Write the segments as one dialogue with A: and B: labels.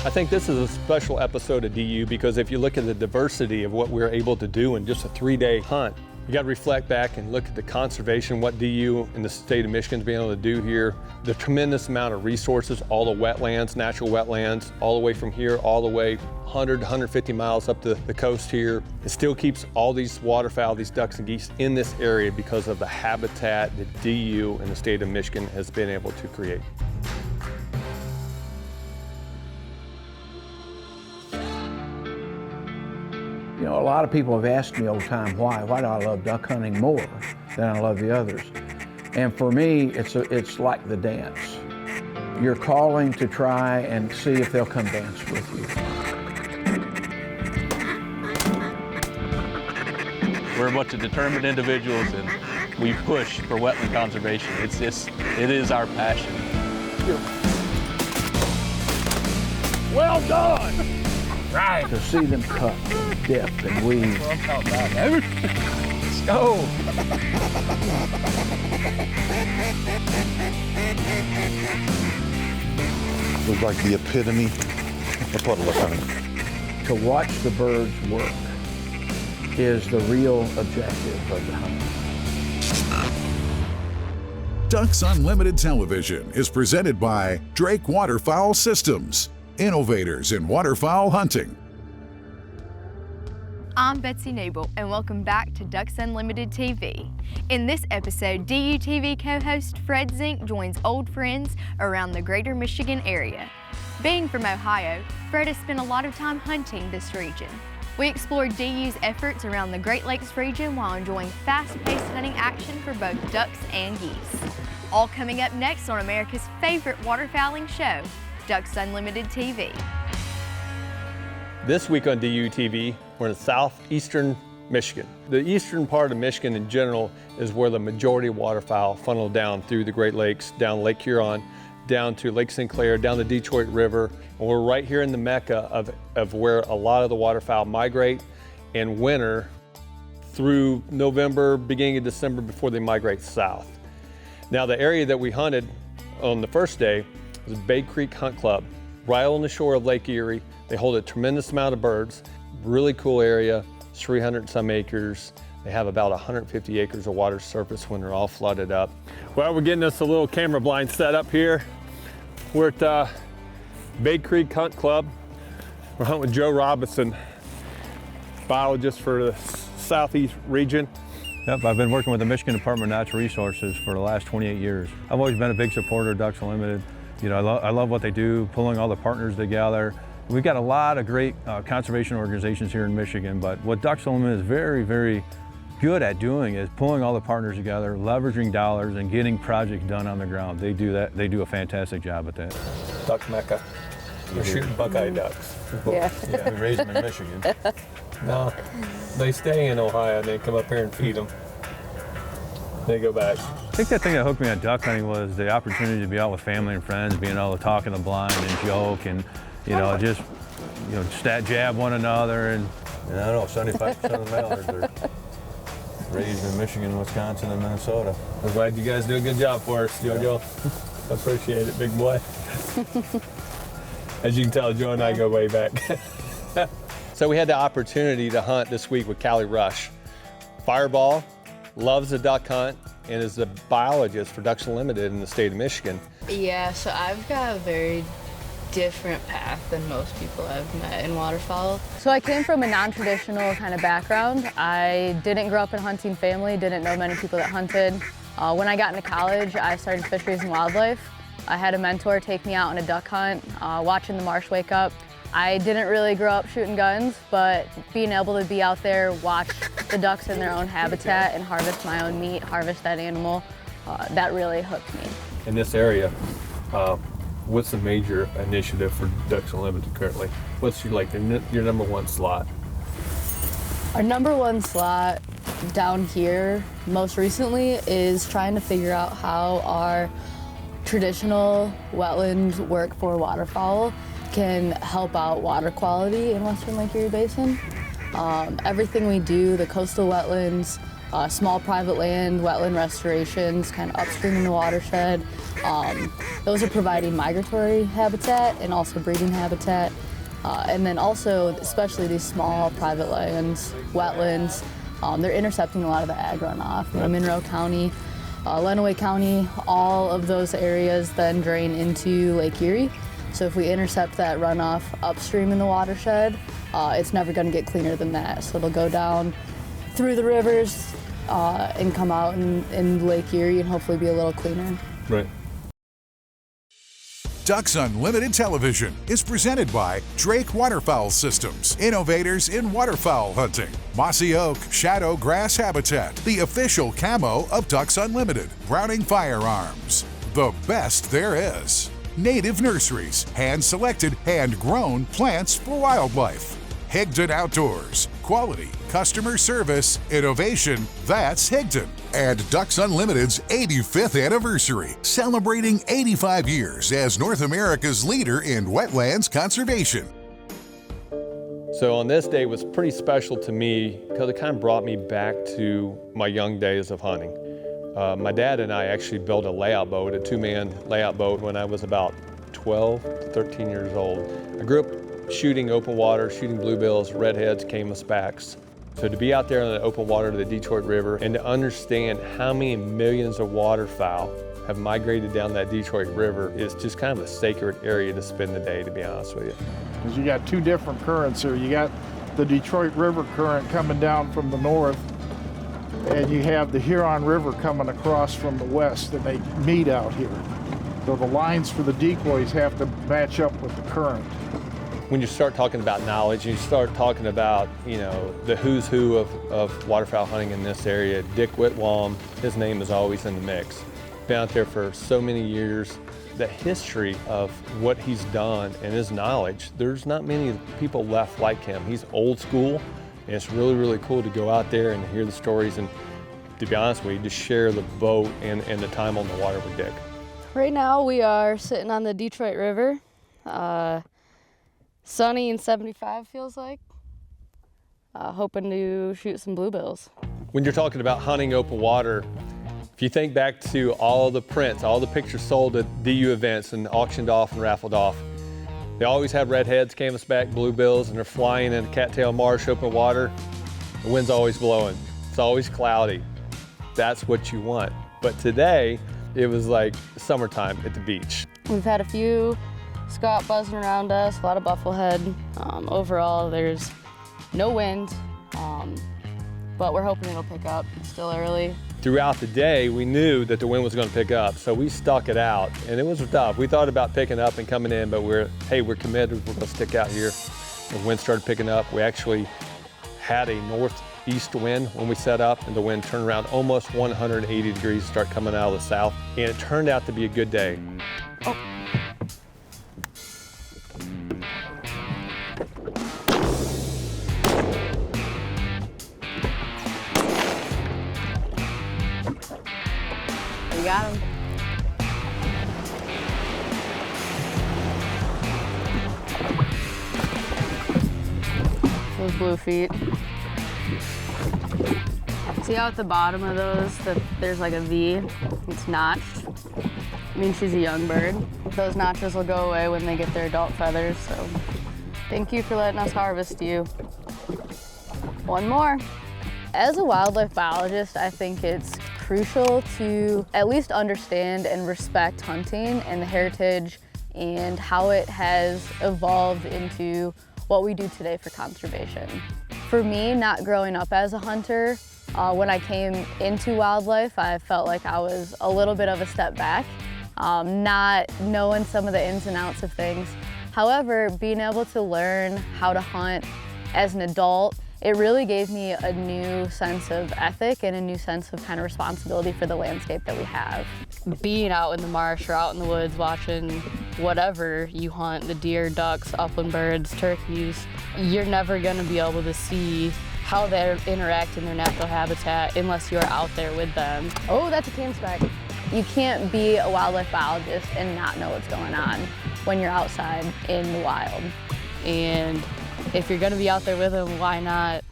A: I think this is a special episode of DU because if you look at the diversity of what we're able to do in just a 3-day hunt, you got to reflect back and look at the conservation, what DU and the state of Michigan's been able to do here, the tremendous amount of resources, all the wetlands, natural wetlands, all the way from here, all the way 100, 150 miles up the coast here. It still keeps all these waterfowl, these ducks and geese in this area because of the habitat that DU and the state of Michigan has been able to create.
B: You know, a lot of people have asked me over time, why do I love duck hunting more than I love the others? And for me, it's like the dance. You're calling to try and see if they'll come dance with you.
C: We're a bunch of determined individuals and we push for wetland conservation. It is our passion.
B: Well done! Right. To see them cut and dip and weave.
C: Let's go.
D: It was like the epitome of puddle hunting.
B: To watch the birds work is the real objective of the hunt.
E: Ducks Unlimited Television is presented by Drake Waterfowl Systems, innovators in waterfowl hunting.
F: I'm Betsy Nabel, and welcome back to Ducks Unlimited TV. In this episode, DUTV co-host Fred Zink joins old friends around the greater Michigan area. Being from Ohio, Fred has spent a lot of time hunting this region. We explored DU's efforts around the Great Lakes region while enjoying fast-paced hunting action for both ducks and geese. All coming up next on America's favorite waterfowling show, Ducks Unlimited TV.
A: This week on DUTV, we're in southeastern Michigan. The eastern part of Michigan in general is where the majority of waterfowl funnel down through the Great Lakes, down Lake Huron, down to Lake St. Clair, down the Detroit River. And we're right here in the mecca of where a lot of the waterfowl migrate in winter through November, beginning of December before they migrate south. Now the area that we hunted on the first day is Bay Creek Hunt Club, right on the shore of Lake Erie. They hold a tremendous amount of birds, really cool area, 300 some acres. They have about 150 acres of water surface when they're all flooded up. Well, we're getting us a little camera blind set up here. We're at Bay Creek Hunt Club. We're hunting with Joe Robinson, biologist for the Southeast region.
G: Yep, I've been working with the Michigan Department of Natural Resources for the last 28 years. I've always been a big supporter of Ducks Unlimited. You know, I love what they do, pulling all the partners together. We've got a lot of great conservation organizations here in Michigan, but what Ducks Unlimited is very, very good at doing is pulling all the partners together, leveraging dollars, and getting projects done on the ground. They do that. They do a fantastic job at that.
A: Duck Mecca. We're shooting buckeye ducks.
G: Yeah. We raise them in Michigan.
A: No, they stay in Ohio and they come up here and feed them. They go back.
G: I think that thing that hooked me on duck hunting was the opportunity to be out with family and friends, being able to talk in the blind and joke and, you know, just, you know, stat jab one another. And I know 75% of the mallards are raised in Michigan, Wisconsin, and Minnesota.
A: I'm glad you guys do a good job for us, Jojo. I appreciate it, big boy. As you can tell, Joe and I go way back. So we had the opportunity to hunt this week with Callie Rush. Fireball, loves the duck hunt, and is a biologist for Ducks Unlimited in the state of Michigan.
H: Yeah, so I've got a very different path than most people I've met in waterfowl.
I: So I came from a non-traditional kind of background. I didn't grow up in a hunting family, didn't know many people that hunted. When I got into college, I started fisheries and wildlife. I had a mentor take me out on a duck hunt, watching the marsh wake up. I didn't really grow up shooting guns, but being able to be out there, watch the ducks in their own habitat and harvest my own meat, harvest that animal, that really hooked me.
A: In this area, what's the major initiative for Ducks Unlimited currently? What's your number one slot?
I: Our number one slot down here most recently is trying to figure out how our traditional wetlands work for waterfowl can help out water quality in Western Lake Erie Basin. Everything we do, the coastal wetlands, small private land, wetland restorations, kind of upstream in the watershed. Those are providing migratory habitat and also breeding habitat. And then also, especially these small private lands, wetlands, they're intercepting a lot of the ag runoff. Monroe County, Lenawee County, all of those areas then drain into Lake Erie. So if we intercept that runoff upstream in the watershed, it's never going to get cleaner than that. So it'll go down through the rivers and come out in Lake Erie and hopefully be a little cleaner.
A: Right.
E: Ducks Unlimited Television is presented by Drake Waterfowl Systems, innovators in waterfowl hunting. Mossy Oak Shadow Grass Habitat, the official camo of Ducks Unlimited. Browning Firearms, the best there is. Native Nurseries, hand-selected, hand-grown plants for wildlife. Higdon Outdoors, quality, customer service, innovation, that's Higdon. And Ducks Unlimited's 85th anniversary, celebrating 85 years as North America's leader in wetlands conservation.
A: So on this day was pretty special to me because it kind of brought me back to my young days of hunting. My dad and I actually built a layout boat, a 2-man layout boat, when I was about 12 to 13 years old. I grew up shooting open water, shooting bluebills, redheads, camelbacks. So to be out there on the open water of the Detroit River and to understand how many millions of waterfowl have migrated down that Detroit River is just kind of a sacred area to spend the day, to be honest with you.
J: Because you got two different currents here. You got the Detroit River current coming down from the north, and you have the Huron River coming across from the west, and they meet out here. So the lines for the decoys have to match up with the current.
A: When you start talking about knowledge, you start talking about, you know, the who's who of waterfowl hunting in this area. Dick Whitwam, his name is always in the mix. Been out there for so many years. The history of what he's done and his knowledge, there's not many people left like him. He's old school, and it's really, really cool to go out there and hear the stories and, to be honest with you, just share the boat and the time on the water with Dick.
I: Right now we are sitting on the Detroit River. Sunny and 75 feels like. Hoping to shoot some bluebills.
A: When you're talking about hunting open water, if you think back to all the prints, all the pictures sold at DU events and auctioned off and raffled off, they always have redheads, canvasback, bluebills, and they're flying in a cattail marsh, open water. The wind's always blowing. It's always cloudy. That's what you want. But today, it was like summertime at the beach.
I: We've had a few Scott buzzing around us, a lot of bufflehead. Overall, there's no wind, but we're hoping it'll pick up. It's still early.
A: Throughout the day, we knew that the wind was going to pick up, so we stuck it out, and it was tough. We thought about picking up and coming in, but we're committed. We're going to stick out here. The wind started picking up. We actually had a northeast wind when we set up, and the wind turned around almost 180 degrees, start coming out of the south, and it turned out to be a good day. Oh.
I: We got him. Those blue feet. See how at the bottom of those that there's like a V? It's notched. I mean, she's a young bird. Those notches will go away when they get their adult feathers, so thank you for letting us harvest you. One more. As a wildlife biologist, I think it's crucial to at least understand and respect hunting and the heritage and how it has evolved into what we do today for conservation. For me, not growing up as a hunter, when I came into wildlife, I felt like I was a little bit of a step back, not knowing some of the ins and outs of things. However, being able to learn how to hunt as an adult, it really gave me a new sense of ethic and a new sense of kind of responsibility for the landscape that we have. Being out in the marsh or out in the woods watching whatever you hunt, the deer, ducks, upland birds, turkeys, you're never gonna be able to see how they interact in their natural habitat unless you're out there with them. Oh, that's a canvasback. You can't be a wildlife biologist and not know what's going on when you're outside in the wild. And if you're gonna be out there with them, why not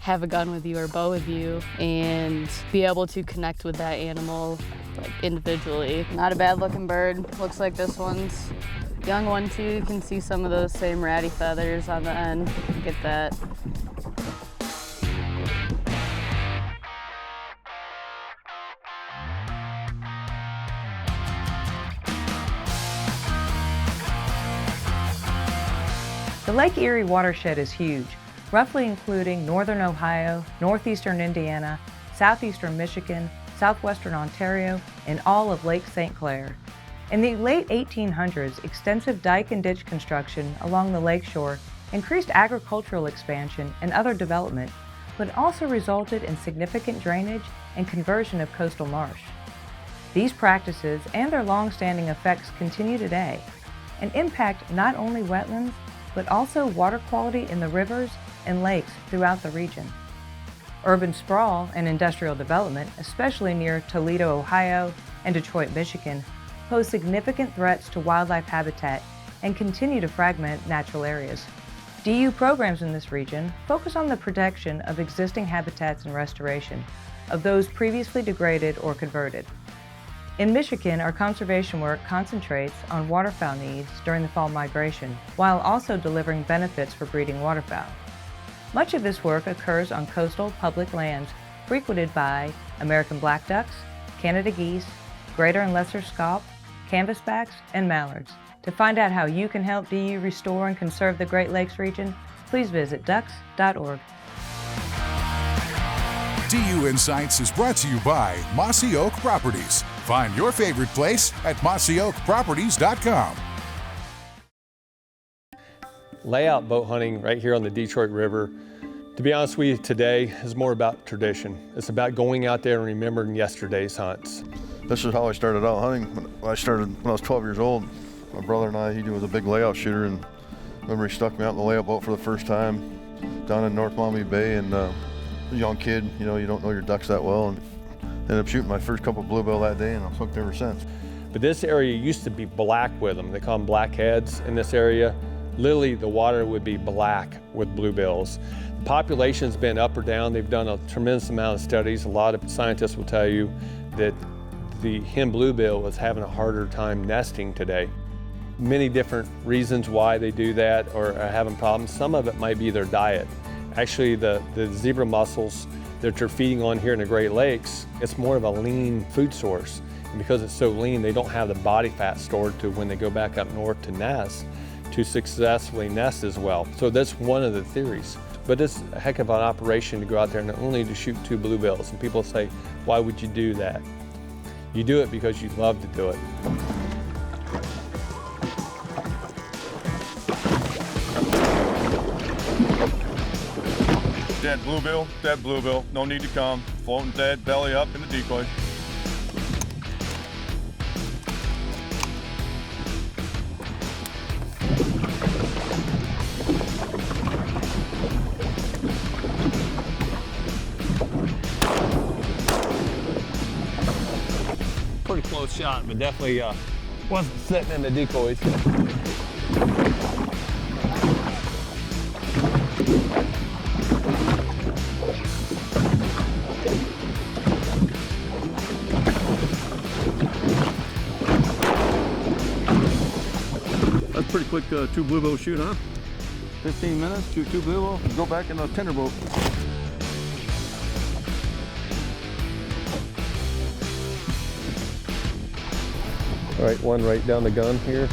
I: have a gun with you or bow with you and be able to connect with that animal like individually. Not a bad looking bird. Looks like this one's young one too. You can see some of those same ratty feathers on the end. Get that.
K: The Lake Erie watershed is huge, roughly including northern Ohio, northeastern Indiana, southeastern Michigan, southwestern Ontario, and all of Lake St. Clair. In the late 1800s, extensive dike and ditch construction along the lakeshore increased agricultural expansion and other development, but also resulted in significant drainage and conversion of coastal marsh. These practices and their long-standing effects continue today and impact not only wetlands, but also water quality in the rivers and lakes throughout the region. Urban sprawl and industrial development, especially near Toledo, Ohio, and Detroit, Michigan, pose significant threats to wildlife habitat and continue to fragment natural areas. DU programs in this region focus on the protection of existing habitats and restoration of those previously degraded or converted. In Michigan, our conservation work concentrates on waterfowl needs during the fall migration, while also delivering benefits for breeding waterfowl. Much of this work occurs on coastal public lands frequented by American black ducks, Canada geese, greater and lesser scaup, canvasbacks, and mallards. To find out how you can help DU restore and conserve the Great Lakes region, please visit ducks.org.
E: DU Insights is brought to you by Mossy Oak Properties. Find your favorite place at mossyoakproperties.com.
A: Layout boat hunting right here on the Detroit River, to be honest with you, today is more about tradition. It's about going out there and remembering yesterday's hunts.
D: This is how I started out hunting. I started when I was 12 years old. My brother and I, he was a big layout shooter, and I remember he stuck me out in the layout boat for the first time down in North Maumee Bay, and a young kid, you know, you don't know your ducks that well, and ended up shooting my first couple bluebill that day, and I've hooked ever since.
A: But this area used to be black with them. They call them blackheads in this area. Literally, the water would be black with bluebills. The population's been up or down. They've done a tremendous amount of studies. A lot of scientists will tell you that the hen bluebill was having a harder time nesting today. Many different reasons why they do that or are having problems. Some of it might be their diet. Actually, the zebra mussels that you're feeding on here in the Great Lakes, it's more of a lean food source. And because it's so lean, they don't have the body fat stored to when they go back up north to nest, to successfully nest as well. So that's one of the theories. But it's a heck of an operation to go out there and only to shoot 2 bluebills. And people say, why would you do that? You do it because you love to do it.
L: Dead bluebill, no need to come. Floating dead, belly up in the decoy.
A: Pretty close shot, but definitely wasn't sitting in the decoys.
L: That's pretty quick 2 bluebill shoot, huh? 15 minutes, shoot 2 bluebill, go back in the tender boat.
A: All right, one right down the gun here.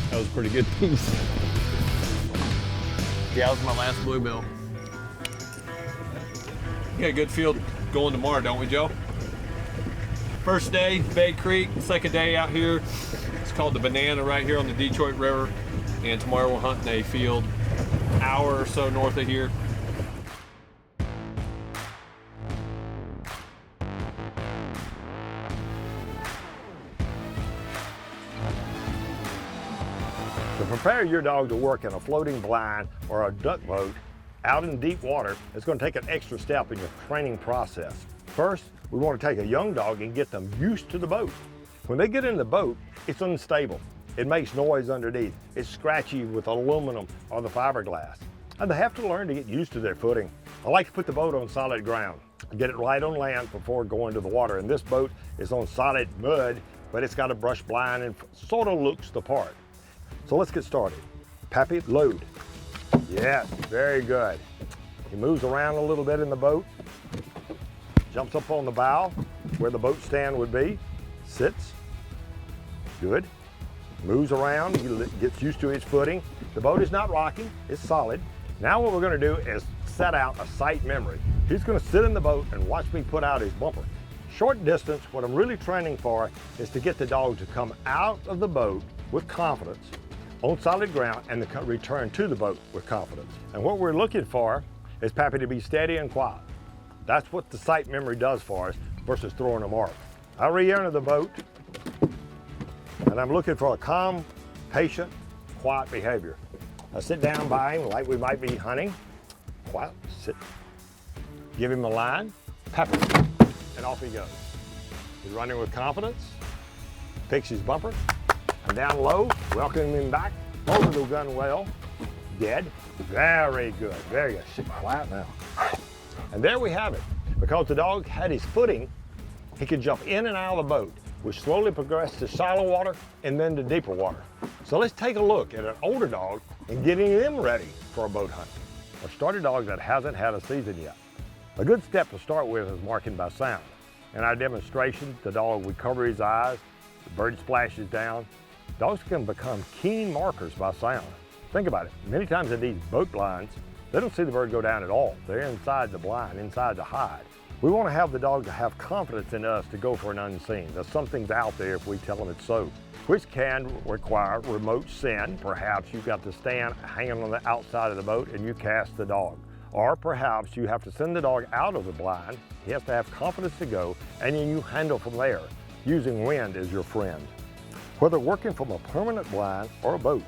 A: That was a pretty good piece. Yeah, that was my last bluebill. We got a good field going tomorrow, don't we, Joe? First day, Bay Creek. Second day out here. It's called the Banana right here on the Detroit River. And tomorrow we're hunting a field hour or so north of here.
M: To prepare your dog to work in a floating blind or a duck boat out in deep water, it's going to take an extra step in your training process. First, we want to take a young dog and get them used to the boat. When they get in the boat, it's unstable. It makes noise underneath. It's scratchy with aluminum or the fiberglass. And they have to learn to get used to their footing. I like to put the boat on solid ground, get it right on land before going to the water. And this boat is on solid mud, but it's got a brush blind and sort of looks the part. So let's get started. Pappy, load. Yes, very good. He moves around a little bit in the boat, jumps up on the bow where the boat stand would be, sits, good. Moves around, he gets used to his footing. The boat is not rocking, it's solid. Now what we're gonna do is set out a sight memory. He's gonna sit in the boat and watch me put out his bumper. Short distance, what I'm really training for is to get the dog to come out of the boat with confidence, on solid ground, and to return to the boat with confidence. And what we're looking for is Pappy to be steady and quiet. That's what the sight memory does for us versus throwing a mark. I re-enter the boat, and I'm looking for a calm, patient, quiet behavior. I sit down by him like we might be hunting. Quiet, sit. Give him a line, Pappy, and off he goes. He's running with confidence, picks his bumper, and down low, welcome him back, over the gun well, dead. Very good, very good. Sit quiet now. And there we have it. Because the dog had his footing, he could jump in and out of the boat. We slowly progressed to shallow water and then to deeper water. So let's take a look at an older dog and getting them ready for a boat hunt. A starter dog that hasn't had a season yet. A good step to start with is marking by sound. In our demonstration, the dog would cover his eyes, the bird splashes down. Dogs can become keen markers by sound. Think about it, many times in these boat blinds, they don't see the bird go down at all. They're inside the blind, inside the hide. We want to have the dog to have confidence in us to go for an unseen. That something's out there if we tell them it's so, which can require remote send. Perhaps you've got the stand hanging on the outside of the boat and you cast the dog. Or perhaps you have to send the dog out of the blind. He has to have confidence to go, and then you handle from there, using wind as your friend. Whether working from a permanent blind or a boat,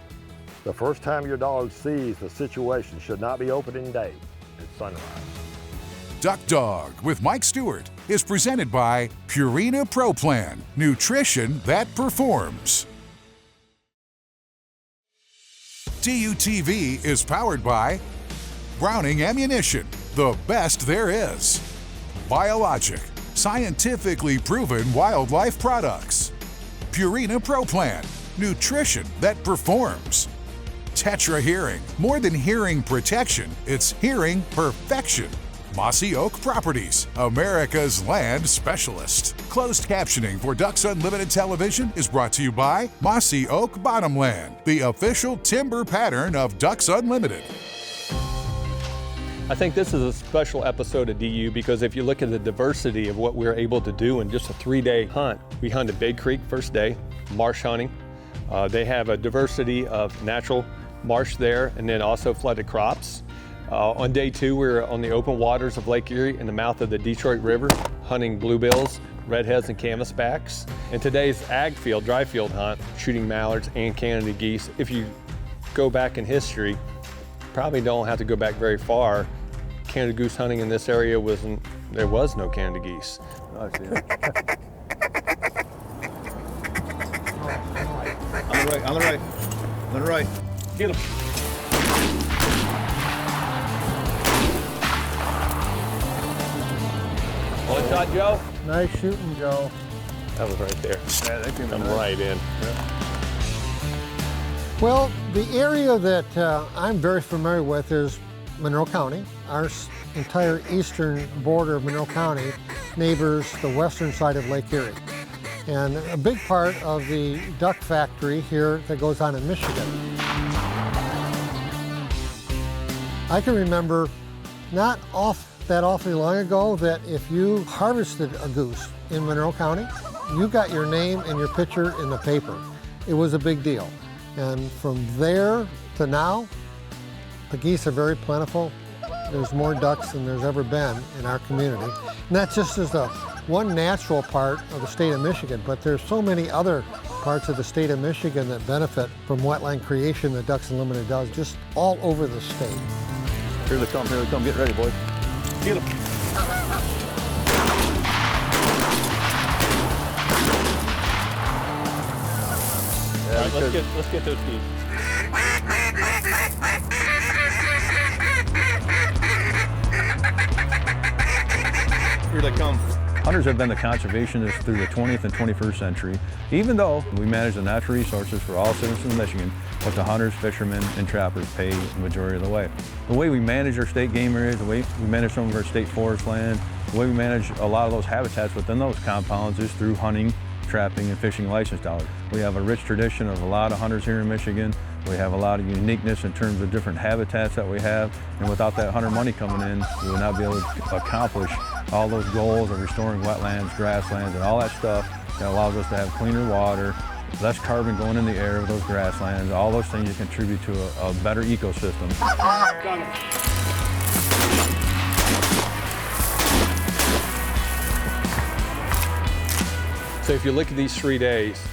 M: the first time your dog sees the situation should not be opening day at sunrise.
E: Duck Dog with Mike Stewart is presented by Purina Pro Plan, nutrition that performs. DUTV is powered by Browning Ammunition, the best there is. Biologic, scientifically proven wildlife products. Purina Pro Plan, nutrition that performs. Tetra Hearing, more than hearing protection, it's hearing perfection. Mossy Oak Properties, America's land specialist. Closed captioning for Ducks Unlimited Television is brought to you by Mossy Oak Bottomland, the official timber pattern of Ducks Unlimited.
A: I think this is a special episode of DU because if you look at the diversity of what we were able to do in just a 3-day hunt, we hunted Big Creek first day, marsh hunting. They have a diversity of natural marsh there and then also flooded crops. On day 2, we were on the open waters of Lake Erie in the mouth of the Detroit River, hunting bluebills, redheads, and canvasbacks. And today's ag field, dry field hunt, shooting mallards and Canada geese. If you go back in history, probably don't have to go back very far. Canada goose hunting in this area there was no Canada geese.
L: I see it. On the right, on the right, on the right.
A: Get him. One shot, Joe.
J: Nice shooting, Joe.
A: That was right there.
L: Yeah, that came
A: I'm
L: nice.
A: right in.
L: Yeah.
N: Well, the area that I'm very familiar with is Monroe County. Our entire eastern border of Monroe County neighbors the western side of Lake Erie. And a big part of the duck factory here that goes on in Michigan. I can remember not that awfully long ago that if you harvested a goose in Monroe County, you got your name and your picture in the paper. It was a big deal. And from there to now, the geese are very plentiful. There's more ducks than there's ever been in our community. And that's just as one natural part of the state of Michigan, but there's so many other parts of the state of Michigan that benefit from wetland creation that Ducks Unlimited does just all over the state.
L: Here they come, get ready, boys.
A: Get them.
D: Yeah,
C: All right, let's get those geese.
D: Here they come.
G: Hunters have been the conservationists through the 20th and 21st century, even though we manage the natural resources for all citizens of Michigan, but the hunters, fishermen, and trappers pay the majority of the way. The way we manage our state game areas, the way we manage some of our state forest land, the way we manage a lot of those habitats within those compounds is through hunting, trapping, and fishing license dollars. We have a rich tradition of a lot of hunters here in Michigan. We have a lot of uniqueness in terms of different habitats that we have, and without that hunter money coming in, we would not be able to accomplish all those goals of restoring wetlands, grasslands, and all that stuff that allows us to have cleaner water, less carbon going in the air with those grasslands, all those things that contribute to a better ecosystem.
A: So if you look at these 3 days,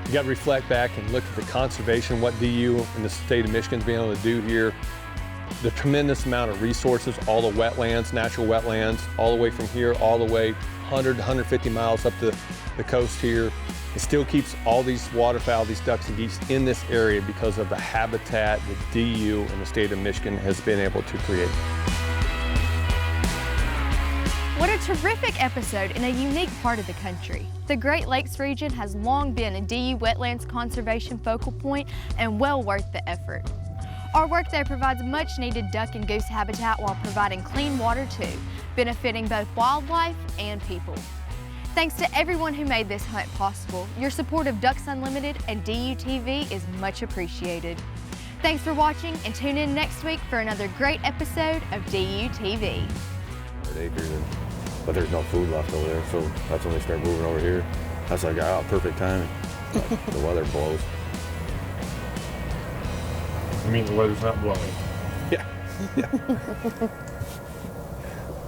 A: you got to reflect back and look at the conservation, what DU and the state of Michigan's been able to do here. The tremendous amount of resources, all the wetlands, natural wetlands, all the way from here, all the way 100 to 150 miles up the coast here. It still keeps all these waterfowl, these ducks and geese in this area because of the habitat that DU and the state of Michigan has been able to create.
F: What a terrific episode in a unique part of the country. The Great Lakes region has long been a DU wetlands conservation focal point and well worth the effort. Our work there provides much needed duck and goose habitat while providing clean water too, benefiting both wildlife and people. Thanks to everyone who made this hunt possible. Your support of Ducks Unlimited and DUTV is much appreciated. Thanks for watching and tune in next week for another great episode of DUTV.
O: Acres, but there's no food left over there, so that's when they start moving over here. That's like, oh, perfect timing. The weather blows.
M: You mean the weather's not blowing?
A: Yeah.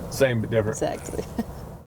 A: Same but different.
P: Exactly.